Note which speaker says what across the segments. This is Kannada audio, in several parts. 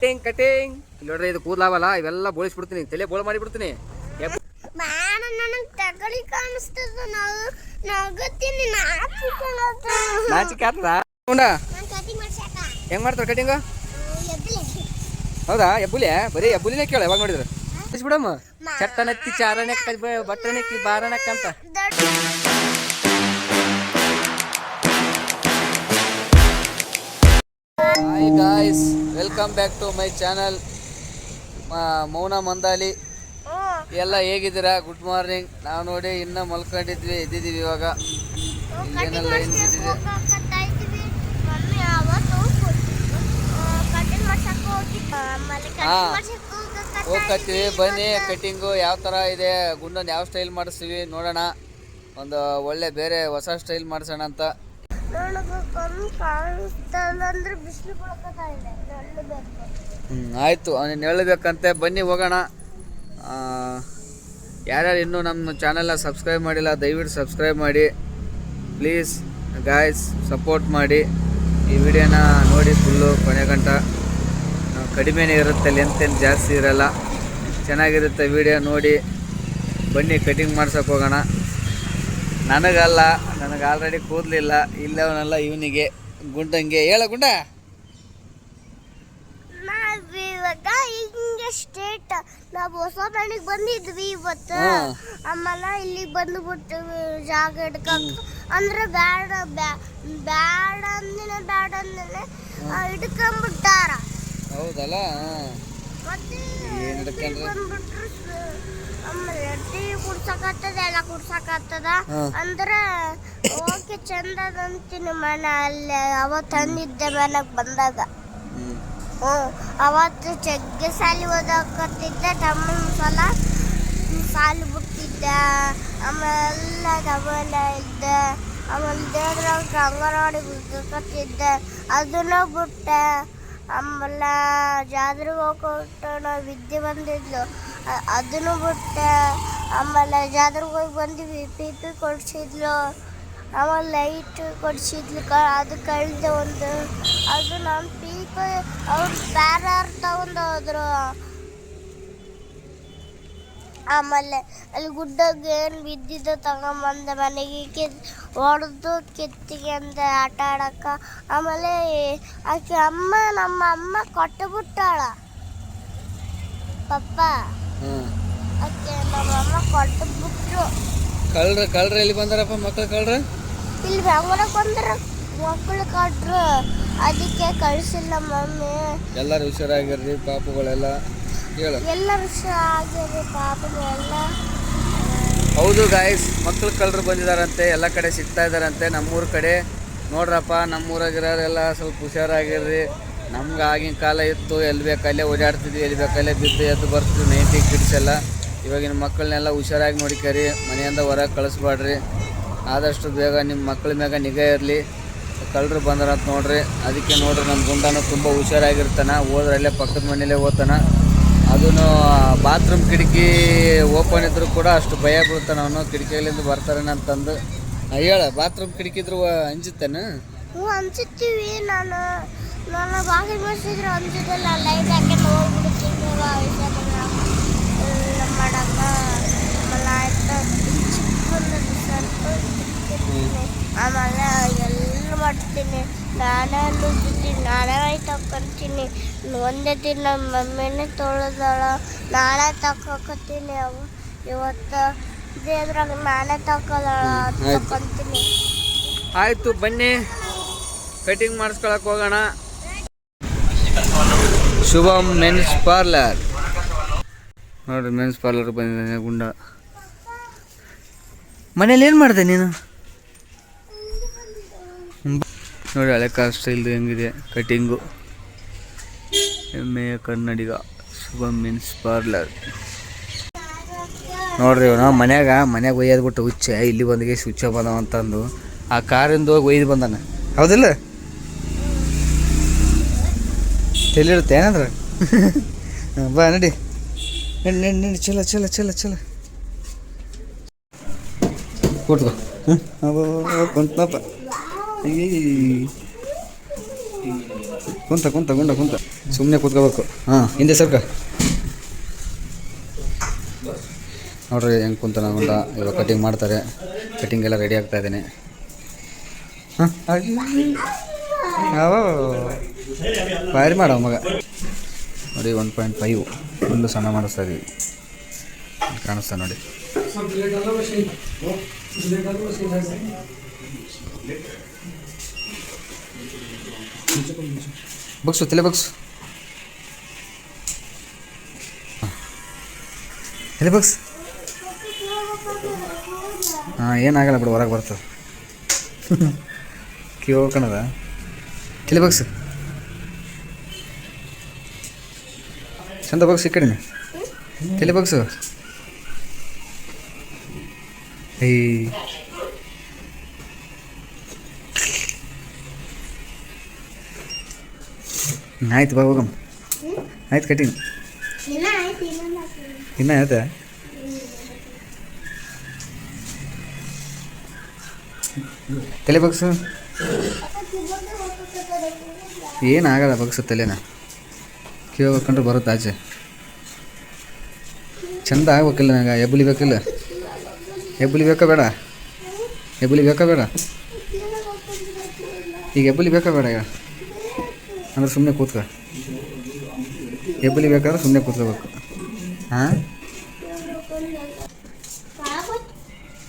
Speaker 1: ಕಟಿಂಗ್ ಕಟಿಂಗ್ ಇಲ್ಲಿ ನೋಡ್ರಿ, ಇದು ಕೂದಲಾವಲ್ಲ ಇವೆಲ್ಲ ಬೋಳಿಸ್ಬಿಡ್ತೀನಿ, ತಲೆ ಬೋಳ ಮಾಡಿಬಿಡ್ತೀನಿ. ನಾಚಿಕೆ ಆಗ್ತದ? ಹೆಂಗ್ ಮಾಡ್ತಾರ ಕಟಿಂಗ್? ಹೌದಾ? ಎಬ್ಬುಲಿ ಬರೀ ಎಬ್ಬುಲಿನೇ ಕೇಳ ಯಾವಾಗ ನೋಡಿದ್ರೆ ಬಿಡಮ್ಮ. ಚಟ್ಟನತ್ತಿ ಚಾರಣಕ್ಕ ಬಟ್ಟನಕ್ಕಿ ಬಾರಣಕ್ಕ ಅಂತ. Hi guys, welcome back to my channel ಮೌನ ಮಂದಾಲಿ. ಎಲ್ಲ ಹೇಗಿದ್ದೀರಾ? Good morning. ನಾವು ನೋಡಿ ಇನ್ನೂ ಮಲ್ಕೊಂಡಿದ್ವಿ, ಎದ್ದಿದ್ದೀವಿ ಇವಾಗ. ಏನೆಲ್ಲ ಏನಿದ್ದೀವಿ ಹೋಗ್ಕತ್ತೀವಿ. ಬನ್ನಿ, ಕಟಿಂಗು ಯಾವ ಥರ ಇದೆ, ಗುಂಡನ್ನು ಯಾವ ಸ್ಟೈಲ್ ಮಾಡಿಸ್ತೀವಿ ನೋಡೋಣ. ಒಂದು ಒಳ್ಳೆ ಬೇರೆ ಹೊಸ ಸ್ಟೈಲ್ ಮಾಡಿಸೋಣ ಅಂತ. ಆಯಿತು, ನೀನು ಹೇಳಬೇಕಂತೆ. ಬನ್ನಿ ಹೋಗೋಣ. ಯಾರ್ಯಾರು ಇನ್ನೂ ನಮ್ಮ ಚಾನಲ್ನ ಸಬ್ಸ್ಕ್ರೈಬ್ ಮಾಡಿಲ್ಲ, ದಯವಿಟ್ಟು ಸಬ್ಸ್ಕ್ರೈಬ್ ಮಾಡಿ ಪ್ಲೀಸ್ ಗಾಯ್ಸ್. ಸಪೋರ್ಟ್ ಮಾಡಿ. ಈ ವಿಡಿಯೋನ ನೋಡಿ ಫುಲ್ಲು ಕೊನೆ ಗಂಟ. ಕಡಿಮೆನೇ ಇರುತ್ತೆ, ಲೆಂತ್ ಏನು ಜಾಸ್ತಿ ಇರೋಲ್ಲ, ಚೆನ್ನಾಗಿರುತ್ತೆ ವಿಡಿಯೋ ನೋಡಿ. ಬನ್ನಿ ಕಟಿಂಗ್ ಮಾಡ್ಸೋಕೆ ಹೋಗೋಣ. ನನಗಲ್ಲ, ನನಗೆ ಆಲ್ರೆಡಿ ಕೂದಲಿಲ್ಲ. ಇಲ್ಲವನಲ್ಲ ಇವನಿಗೆ, ಗುಂಡಂಗೆ. ಹೇಳ ಗುಂಡ.
Speaker 2: ನಾವಿವಾಗ ಹಿಂಗೆ ಸ್ಟೇಟ್ ನಾವು ಹೊಸ ಮನೆಗೆ ಬಂದಿದ್ವಿ ಇವತ್ತು. ಆಮೇಲೆ ಇಲ್ಲಿಗೆ ಬಂದುಬಿಟ್ಟಿವಿ ಜಾಗ ಹಿಡ್ಕಕ್ಕೆ. ಅಂದ್ರೆ ಬ್ಯಾಡ ಬ್ಯಾಡ ಅಂದೇನೆ ಹಿಡ್ಕೊಂಡ್ಬಿಟ್ಟಾರ.
Speaker 1: ಹೌದಲ್ಲ?
Speaker 2: ಮತ್ತೆ ಬಂದ್ಬಿಟ್ರು. ಆಮೇಲೆ ಟೀ ಕುಡ್ಸಕತ್ತದ, ಎಲ್ಲ ಕುಡ್ಸಕತ್ತದ. ಅಂದ್ರೆ ಓಕೆ ಚಂದ ಅಂತೀನಿ. ಮನೆ ಅಲ್ಲಿ ಅವತ್ತು ತಂದಿದ್ದೆ ಮನೆಗೆ ಬಂದಾಗ. ಅವತ್ತು ಜಗ್ಗೆ ಸಾಲಿ ಓದಕತ್ತಿದ್ದೆ, ತಮ್ಮನ ಸಲ ಸಾಲಿ ಬಿಟ್ಟಿದ್ದೆ. ಆಮೇಲೆ ತಮ್ಮನ ಇದ್ದೆ. ಆಮೇಲೆ ದೇವ್ರಾಗ ಅಂಗನವಾಡಿ ಬಿಡ್ಕತ್ತಿದ್ದೆ, ಅದನ್ನು ಬಿಟ್ಟೆ. ಆಮೇಲೆ ಜಾತ್ರೆಗೆ ಹೋಗ್ಕೊಟ್ಟು ನಾವು ವಿದ್ಯೆ ಬಂದಿದ್ಲು, ಅದನ್ನು ಬಿಟ್ಟೆ. ಆಮೇಲೆ ಜಾತ್ರೆಗೆ ಹೋಗಿ ಬಂದಿವಿ, ಪಿ ಕೊಡಿಸಿದ್ಲು. ಆಮೇಲೆ ಲೈಟ್ ಕೊಡಿಸಿದ್ಲು, ಅದು ಕಳೆದೆ ಒಂದು. ಅದು ನಮ್ಮ ಪೀಕ್ ಅವ್ರು ಬೇರೆ ತಗೊಂಡು ಹೋದ್ರು. ಆಮೇಲೆ ಅಲ್ಲಿ ಗುಡ್ಡಗೆ ಏನು ಬಿದ್ದಿದ್ದು ತಗೊಂಬಂದೆ ಮನೆಗೆ, ಹೊಡೆದು ಕಿತ್ತಿಗೆ ಅಂದ ಆಟ ಆಡಕ್ಕ. ಆಮೇಲೆ ಆಕೆ ನಮ್ಮ ಅಮ್ಮ ಕೊಟ್ಟು ಬಿಟ್ಟಾಳ ಪಪ್ಪ. ಆಕೆ ನಮ್ಮ ಅಮ್ಮ ಕೊಟ್ಟು ಬಿಟ್ರು.
Speaker 1: ಕಳ್ರ ಎಲ್ಲಿ ಬಂದಾರಪ್ಪ ಮಕ್ಳು? ಕಳ್ರ
Speaker 2: ಇಲ್ಲಿ ಬೆಂಗಳೂರಿಗೆ ಬಂದ್ರ ಮಕ್ಕಳು ಕೊಟ್ರು, ಅದಕ್ಕೆ ಕಳಿಸಿಲ್ಲ ಮಮ್ಮಿ.
Speaker 1: ಎಲ್ಲರೂ ಹುಷಾರಾಗಿರ್ರಿ ಪಾಪುಗಳೆಲ್ಲ. ಹೇಳು.
Speaker 2: ಎಲ್ಲರೂ ಹುಷಾರಾಗಿರ್ರಿ ಪಾಪಗಳೆಲ್ಲ.
Speaker 1: ಹೌದು ಗಾಯ್ಸ್, ಮಕ್ಳು ಕಳ್ರು ಬಂದಿದಾರಂತೆ, ಎಲ್ಲ ಕಡೆ ಸಿಗ್ತಾ ಇದಾರಂತೆ. ನಮ್ಮೂರ ಕಡೆ ನೋಡ್ರಪ್ಪ, ನಮ್ಮೂರಾಗಿರೋರೆಲ್ಲ ಸ್ವಲ್ಪ ಹುಷಾರಾಗಿರ್ರಿ. ನಮ್ಗೆ ಆಗಿನ ಕಾಲ ಇತ್ತು, ಎಲ್ಲಿ ಬೇಕಲ್ಲೇ ಓಡಾಡ್ತಿದ್ವಿ, ಎಲ್ಲಿ ಬೇಕಲ್ಲೇ ಬಿದ್ದು ಎದ್ದು ಬರ್ತಿದ್ವಿ. 90 ಕಿಡ್ಸ್ ಎಲ್ಲ. ಇವಾಗಿನ ಮಕ್ಕಳನ್ನೆಲ್ಲ ಹುಷಾರಾಗಿ ನೋಡ್ಕರಿ, ಮನೆಯಿಂದ ಹೊರಗೆ ಕಳಿಸ್ಬೇಡ್ರಿ. ಆದಷ್ಟು ಬೇಗ ನಿಮ್ಮ ಮಕ್ಕಳ ಮ್ಯಾಗ ನಿಗಾ ಇರಲಿ. ಕಳ್ಳರು ಬಂದ್ರಂತ ನೋಡ್ರಿ, ಅದಕ್ಕೆ ನೋಡ್ರಿ ನಮ್ಮ ಗುಂಡನೂ ತುಂಬ ಹುಷಾರಾಗಿರ್ತಾನೆ. ಹೋದ್ರಲ್ಲೇ ಪಕ್ಕದ ಮನೇಲೇ ಓದ್ತಾನೆ. ಅದೂ ಬಾತ್ರೂಮ್ ಕಿಟಕಿ ಓಪನ್ ಇದ್ರೂ ಕೂಡ ಅಷ್ಟು ಭಯ ಬೀಳ್ತಾನೆ ಅವನು, ಕಿಟಕಿಗಳಿಂದ ಬರ್ತಾರೇನ ಅಂತಂದು. ಹೇಳ, ಬಾತ್ರೂಮ್ ಕಿಟಕಿ ಇದ್ರು ಅಂಜುತ್ತೇನೆ?
Speaker 2: ಅನ್ಸುತ್ತೀವಿ. ನಾನು ಬಾಗಿಲು ಮುಚ್ಚಿದ್ರೆ ಅನ್ಸುತ್ತಲ್ಲ, ಲೈಟ್ ಹಾಕೊಂಡು ಹೋಗ್ಬಿಡ್ತೀನಿ ಮಾಡಕ್ಕ. ಆಮೇಲೆ ಆಯ್ತು ಆಮೇಲೆ ಎಲ್ಲ ಮಾಡ್ತೀನಿ. ನಾನೇ ನುಗ್ಗಿದ್ದೀನಿ, ನಾನೇ ತಕ್ಕೊಂತೀನಿ. ಒಂದೇ ದಿನ ನಮ್ಮ ಮಮ್ಮಿನೇ ತೊಳೆದಾಳ, ನಾನೇ ತಕ್ಕೊತೀನಿ. ಇವತ್ತು ದೇವ್ರಾಗ ನಾನೇ ತಕ್ಕೊಂತೀನಿ.
Speaker 1: ಆಯಿತು, ಬನ್ನಿ ಕಟಿಂಗ್ ಮಾಡಿಸ್ಕೊಳಕ್ಕೆ ಹೋಗೋಣ. ಶುಭಂ ಮೆನ್ಸ್ ಪಾರ್ಲರ್ ನೋಡ್ರಿ, ಮೆನ್ಸ್ ಪಾರ್ಲರ್ ಬಂದಿದ್ದಾನೆ ಗುಂಡ. ಮನೇಲಿ ಏನು ಮಾಡಿದೆ ನೀನು? ನೋಡಿ ಹಳೆ ಕಾಲ ಸ್ಟೈಲ್ದು ಹೆಂಗಿದೆ ಕಟಿಂಗು. ಹೆಮ್ಮೆಯ ಕನ್ನಡಿಗ ಶುಭಂ ಮೆನ್ಸ್ ಪಾರ್ಲರ್. ನೋಡ್ರಿ, ನಾವು ಮನ್ಯಾಗ ಒಯ್ಯೋದು ಬಿಟ್ಟು ಹುಚ್ಚೆ ಇಲ್ಲಿ ಬಂದಿಗೆ ಹುಚ್ಚ ಬಂದವ ಅಂತಂದು ಆ ಕಾರಿಂದ ಹೋಗಿ ಒಯ್ದು ಬಂದಾನ. ಹೌದಿಲ್ಲ? ತಿಳಿರುತ್ತೆ ಏನಂದ್ರೆ ಬಾ ನಡಿ ನಡಿ ಚಲ ಚಲ ಚಲ ಚಲ ಕೊಡ್ಕೊ. ಕುಂತಪ್ಪ ಕುಂತ ಗುಂಡ ಕುಂತ. ಸುಮ್ಮನೆ ಕೂತ್ಕೋಬೇಕು. ಹಾಂ, ಹಿಂದೆ ಸರ್ಕ ನೋಡ್ರಿ ಹೆಂಗೆ ಕುಂತಾನ ಅಂತ. ಇವಾಗ ಕಟಿಂಗ್ ಮಾಡ್ತಾರೆ. ಕಟಿಂಗ್ ಎಲ್ಲ ರೆಡಿ ಆಗ್ತಾ ಇದ್ದೀನಿ. ಹಾಂ, ಭಾರಿ ಮಾಡೋ ಮಗ ನೋಡಿ. 1.5 ಫುಲ್ಲು ಸಣ್ಣ ಮಾಡಿಸ್ತಾ ಇದ್ದೀವಿ. ಕಾಣಿಸ್ತಾ ನೋಡಿ. ಬಗ್ಸು, ತಲೆ ಬಗ್ಸು, ತಲೆ ಬಗ್ಸು. ಹಾಂ, ಏನಾಗಲ್ಲ ಬಿಡು, ಹೊರಗೆ ಬರ್ತದೆ. ಕಿವಿ ಹೋಗ್ಕಣದ. ತಲೆ ಬಗ್ಸು, ಚಂದ ಬಗ್ಸು. ಈ ಕಡೆನೆ ತಲೆ ಬಗ್ಸು. ಆಯ್ತು, ಬಾ ಹೋಗಮ್ಮ. ಆಯ್ತು ಕಟಿಂಗ್ ಇನ್ನೂ ಆಯ್ತಾ? ತಲೆ ಬಗ್ಸು. ಏನಾಗಲ್ಲ, ಬಗ್ಸು ತಲೆನ. ಕಿವಿ ಹೋಗ್ಕೊಂಡ್ರೆ ಬರುತ್ತೆ ಆಚೆ. ಚಂದ ಆಗ್ಬೇಕಿಲ್ಲ ನನಗೆ. ಎಬ್ಬುಲಿ ಬೇಕಿಲ್ಲ? ಎಬ್ಬುಲಿ ಬೇಕಾ ಬೇಡ? ಎಬ್ಬುಲಿ ಬೇಕಾ ಬೇಡ? ಈಗ ಎಬ್ಬುಲಿ ಬೇಕಾ ಬೇಡ? ಈಗ ಅಂದ್ರೆ ಸುಮ್ಮನೆ ಕೂತ್ಕ. ಎಬ್ಬುಲಿ ಬೇಕಾದ್ರೆ ಸುಮ್ಮನೆ ಕೂತ್ಕೋಬೇಕು. ಹಾಂ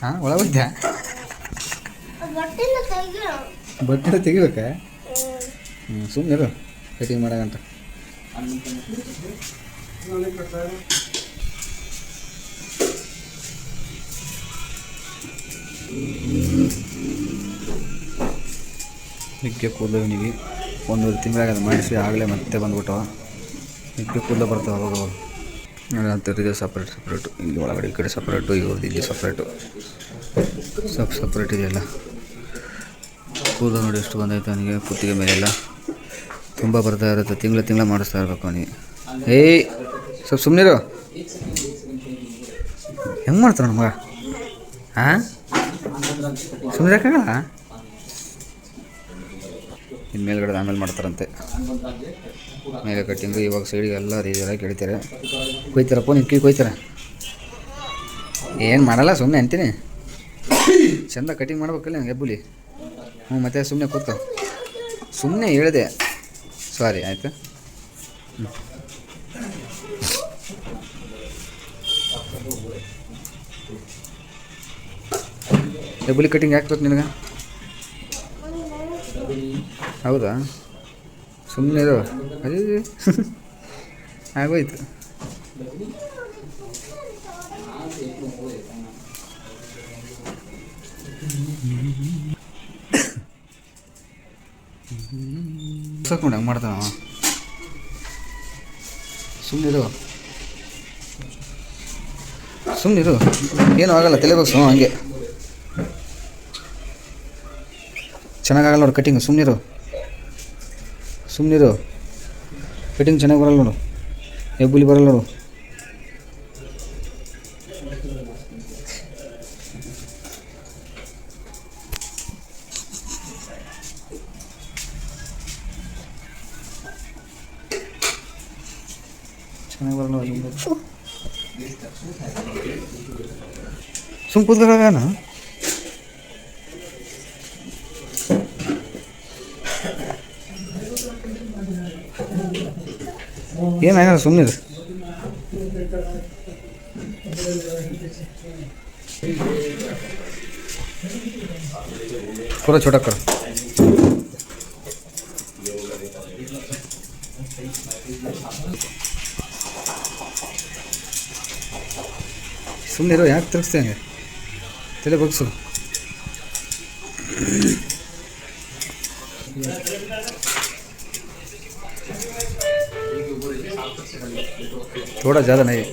Speaker 1: ಹಾಂ, ಒಳಗೋದ್ಯಾ? ಬಟ್ಟೆ ತೆಗಿಬೇಕಾ? ಸುಮ್ಮನೆ ಇರು, ಕಟಿಂಗ್ ಮಾಡಗಂಟ. ಮಿಗ್ಗೆ ಕೂದಲು ಇವನಿಗೆ 1 ತಿಂಗಳಾಗ ಮಾಡಿಸಿ ಆಗಲೇ ಮತ್ತೆ ಬಂದ್ಬಿಟ್ಟವ. ಮಿಗ್ಗೆ ಕೂದಲು ಬರ್ತಾವೆ ಅವಾಗ. ಅಂಥದ್ದು ಸಪ್ರೇಟು. ಇಲ್ಲಿ ಒಳಗಡೆ ಈ ಕಡೆ ಸಪ್ರೇಟು, ಇವ್ರದ್ದು ಇಲ್ಲಿ ಸಪ್ರೇಟು, ಸಪ್ರೇಟ್ ಇದೆಯಲ್ಲ. ಕೂದಲು ನೋಡಿ ಎಷ್ಟು ಬಂದೈತೆ ಅವನಿಗೆ. ಕುತ್ತಿಗೆ ಮೇಲೆಲ್ಲ ತುಂಬ ಬರ್ತಾ ಇರುತ್ತೆ. ತಿಂಗಳ ಮಾಡಿಸ್ತಾ ಇರಬೇಕು ಅವನಿಗೆ. ಏಯ್, ಸ್ವಲ್ಪ ಸುಮ್ಮನಿರು. ಹೆಂಗೆ ಮಾಡ್ತಾನೆ ನಮ್ಗೆ? ಹಾಂ, ಸುಮ್ಮನೆ ಯಾಕಾಗಲ್ಲ? ಇನ್ನು ಮೇಲ್ಗಡೆ ಆಮೇಲೆ ಮಾಡ್ತಾರಂತೆ. ಮೇಲೆ ಕಟ್ಟಿಂಗು. ಇವಾಗ ಸೈಡಿಗೆ ಎಲ್ಲ ರೀತಿಯಾಗಿ ಕೇಳ್ತಾರೆ. ಕೊಯ್ತಾರಪ್ಪ, ನಿನ್ನ ಕೀ ಕೊಯ್ತಾರೆ. ಏನು ಮಾಡಲ್ಲ, ಸುಮ್ಮನೆ ಅಂತೀನಿ. ಚೆಂದ ಕಟಿಂಗ್ ಮಾಡ್ಬೇಕಲ್ಲ ನನಗೆ ಎಬ್ಬುಲಿ. ಹ್ಞೂ, ಮತ್ತೆ ಸುಮ್ಮನೆ ಕೂತ್ಕೊ. ಸುಮ್ಮನೆ ಹೇಳಿದೆ, ಸಾರಿ ಆಯಿತಾ. ಎಬ್ಬುಲಿ ಕಟಿಂಗ್ ಹಾಕ್ಬೇಕು ನಿನಗೆ? ಹೌದಾ? ಸುಮ್ಮನೆ ಇರು. ಅದೇ ಆಗೋಯ್ತು. ಸಾಕೊಂಡು ಹಂಗೆ ಮಾಡ್ತಾನ. ಸುಮ್ಮನಿರು, ಸುಮ್ಮನಿರು, ಏನೂ ಆಗಲ್ಲ. ತಲೆ ಬಗ್ಸು. ಹಂಗೆ ಚೆನ್ನಾಗಾಗಲ್ಲ ನೋಡು ಕಟಿಂಗ್. ಸುಮ್ಮನಿರು, ಸುಮ್ಮನಿರು. ಕಟಿಂಗ್ ಚೆನ್ನಾಗಿ ಬರಲ್ಲ ನೋಡು. ಎಬ್ಬುಲಿ ಬರಲ್ಲ ನೋಡು. ಚೆನ್ನಾಗಿ ಬರಲ್ಲ ನೋಡಿ. ಸುಮ್ಮ ಕೂತ್ಕೊಳ್ಳೋಣ. ಏನಾಗಲ್ಲ, ಸುಮ್ಮನೆ. पूरा छोटा करो. ಸುಮ್ಮನೆ ಯಾಕೆ ತಿರ್ಗಿಸ್ತೇನೆ? ತಲೆ ಬಗ್ಸು. थोड़ा ज़्यादा नहीं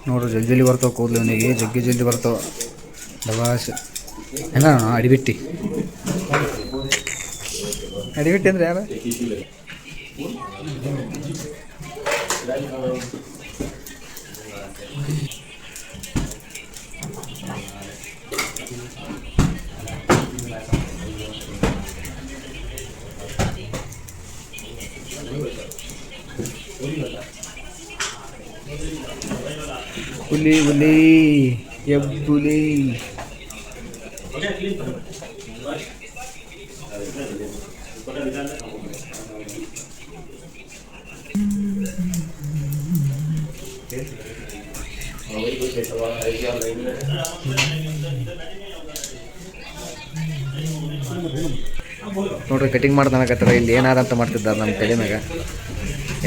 Speaker 1: ನೋಡ್ರಿ. ಜಲ್ದಿ ಬರ್ತಾವೆ ಕೂದಲು ಇವನಿಗೆ, ಜಲ್ದಿ ಬರ್ತಾವೆ. ದವಾಸ್ ಹೆಂಗ ಅಡಿಬಿಟ್ಟು ಅಂದರೆ ಯಾರು? ಹುಲಿ ಹುಲಿ ಎಬ್ಬುಲಿ. ನೋಡ್ರಿ ಕಟಿಂಗ್ ಮಾಡ್ತಾನಕತ್ತಾರ. ಇಲ್ಲಿ ಏನಾರ ಅಂತ ಮಾಡ್ತಿದ್ದಾರೆ ನಮ್ಮ ತಲೆ ಮ್ಯಾಗ.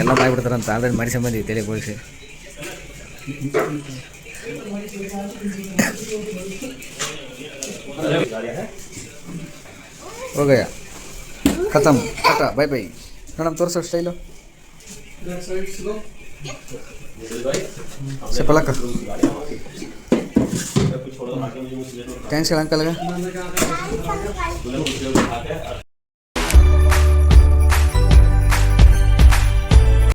Speaker 1: ಎಲ್ಲ ಮಾಡಿಬಿಡ್ತಾರಂತ ಆಲ್ರೆಡಿ ಮಾಡಿಸ್ಕೊಂಬಂದಿ ತಲೆ ಬೋಳಿಸಿ. ಹೋಗಯ್ಯ ಖತಮ್ ಟಾಟಾ ಬೈ ಬೈ. ನೋಡಮ್ ತೋರಿಸೋ ಸ್ಟೈಲು ಸೆಪಲಕ್ಕ. ಥ್ಯಾಂಕ್ಸ್ ಹೇಳ ಅಂಕಲ್ಗೆ.